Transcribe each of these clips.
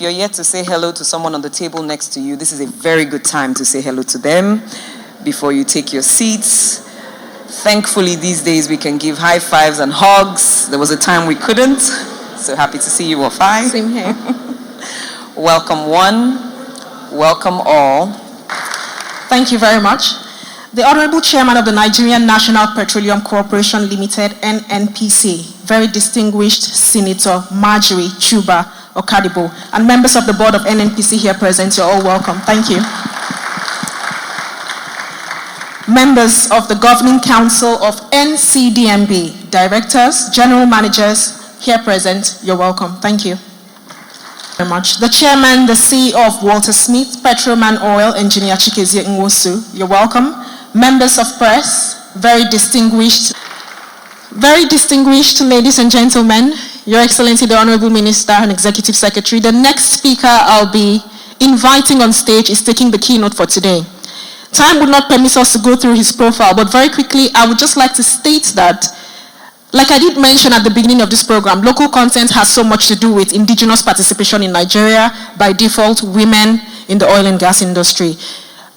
If you're yet to say hello to someone on the table next to you, this is a very good time to say hello to them before you take your seats. Thankfully, these days we can give high fives and hugs. There was a time we couldn't. So happy to see you, Wofai. Same here. Welcome one, welcome all. Thank you very much. The Honorable Chairman of the Nigerian National Petroleum Corporation Limited, NNPC, very distinguished Senator Marjorie Chuba Okadibo, and members of the board of NNPC here present, you're all welcome. Thank you. Members of the Governing Council of NCDMB, directors, general managers here present, you're welcome. Thank you very much. The chairman, the CEO of Walter Smith, Petroleum and Oil, Engineer Chikezie Nwosu, you're welcome. Members of press, very distinguished ladies and gentlemen, Your Excellency, the Honorable Minister and Executive Secretary. The next speaker I'll be inviting on stage is taking the keynote for today. Time would not permit us to go through his profile, but very quickly, I would just like to state that, like I did mention at the beginning of this program, local content has so much to do with indigenous participation in Nigeria, by default, women in the oil and gas industry.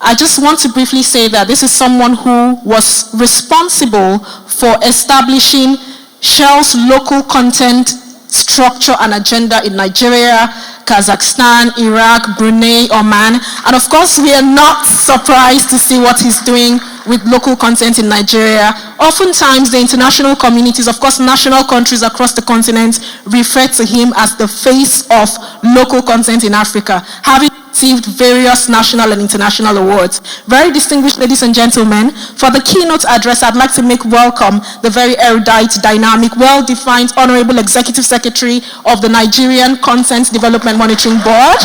I just want to briefly say that this is someone who was responsible for establishing Shell's local content structure and agenda in Nigeria, Kazakhstan, Iraq, Brunei, Oman, and of course we are not surprised to see what he's doing with local content in Nigeria. Oftentimes the international communities, of course national countries across the continent, refer to him as the face of local content in Africa, having received various national and international awards. Very distinguished ladies and gentlemen, for the keynote address, I'd like to make welcome the very erudite, dynamic, well-defined Honorable Executive Secretary of the Nigerian Content Development Monitoring Board,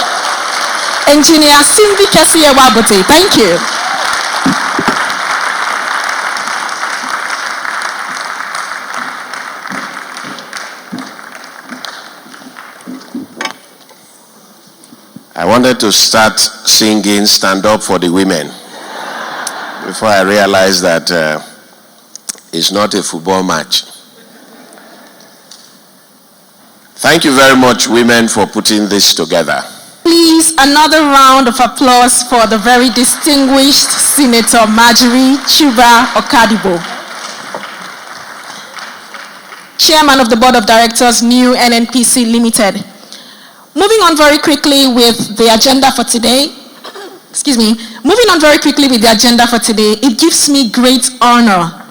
Engineer Simbi Kesiye-Wabote. Thank you. I wanted to start singing Stand Up for the Women before I realized that it's not a football match. Thank you very much, women, for putting this together. Please, another round of applause for the very distinguished Senator Marjorie Chuba Okadibo, Chairman of the Board of Directors, New NNPC Limited. Moving on very quickly with the agenda for today. It gives me great honor.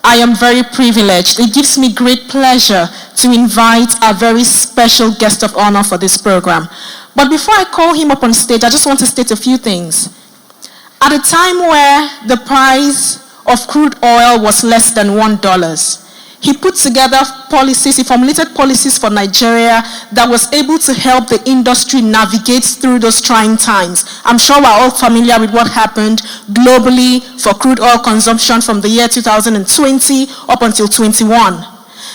I am very privileged. It gives me great pleasure to invite a very special guest of honor for this program. But before I call him up on stage, I just want to state a few things. At a time where the price of crude oil was less than $1, he put together policies, he formulated policies for Nigeria that was able to help the industry navigate through those trying times. I'm sure we're all familiar with what happened globally for crude oil consumption from the year 2020 up until 21.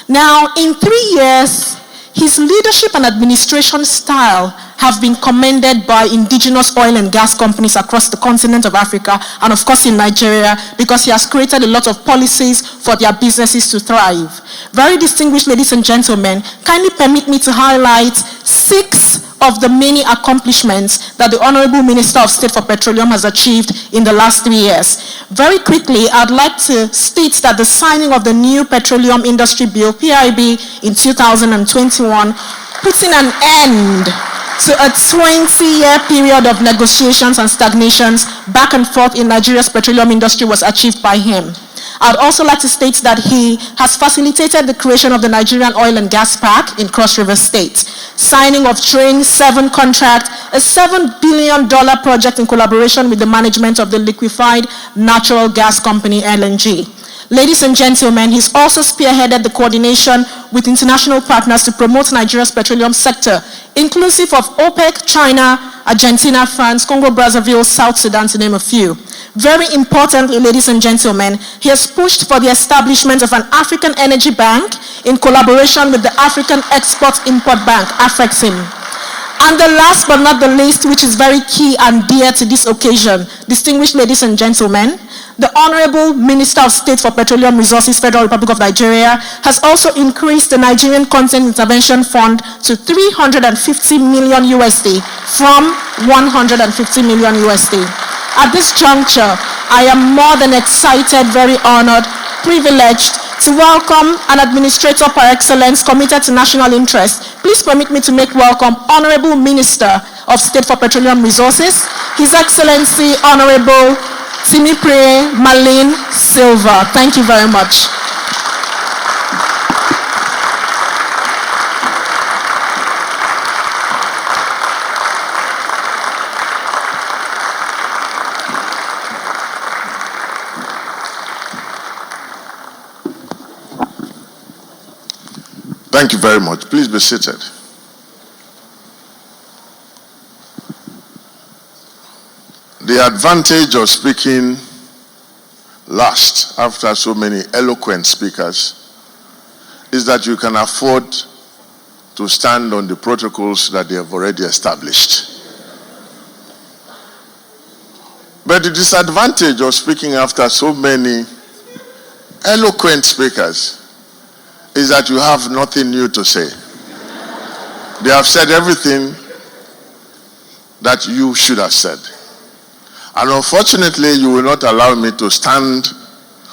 Now, in 3 years, his leadership and administration style have been commended by indigenous oil and gas companies across the continent of Africa and of course in Nigeria, because he has created a lot of policies for their businesses to thrive. Very distinguished ladies and gentlemen, kindly permit me to highlight 6 of the many accomplishments that the Honorable Minister of State for Petroleum has achieved in the last 3 years. Very quickly, I'd like to state that the signing of the new Petroleum Industry Bill, PIB, in 2021, putting an end to a 20-year period of negotiations and stagnations back and forth in Nigeria's petroleum industry was achieved by him. I'd also like to state that he has facilitated the creation of the Nigerian Oil and Gas Park in Cross River State, signing of Train 7 contract, a $7 billion project in collaboration with the management of the liquefied natural gas company LNG. Ladies and gentlemen, he's also spearheaded the coordination with international partners to promote Nigeria's petroleum sector, inclusive of OPEC, China, Argentina, France, Congo, Brazzaville, South Sudan, to name a few. Very importantly, ladies and gentlemen, he has pushed for the establishment of an African Energy Bank in collaboration with the African Export-Import Bank, AFEXIM. And the last but not the least, which is very key and dear to this occasion, distinguished ladies and gentlemen, the Honorable Minister of State for Petroleum Resources, Federal Republic of Nigeria, has also increased the Nigerian Content Intervention Fund to 350 million USD from 150 million USD. At this juncture, I am more than excited, very honored, privileged to welcome an administrator par excellence committed to national interest. Please permit me to make welcome Honorable Minister of State for Petroleum Resources, His Excellency Honorable Timipre Malin Silva. Thank you very much. Thank you very much. Please be seated. The advantage of speaking last after so many eloquent speakers is that you can afford to stand on the protocols that they have already established. But the disadvantage of speaking after so many eloquent speakers is that you have nothing new to say. They have said everything that you should have said. And unfortunately, you will not allow me to stand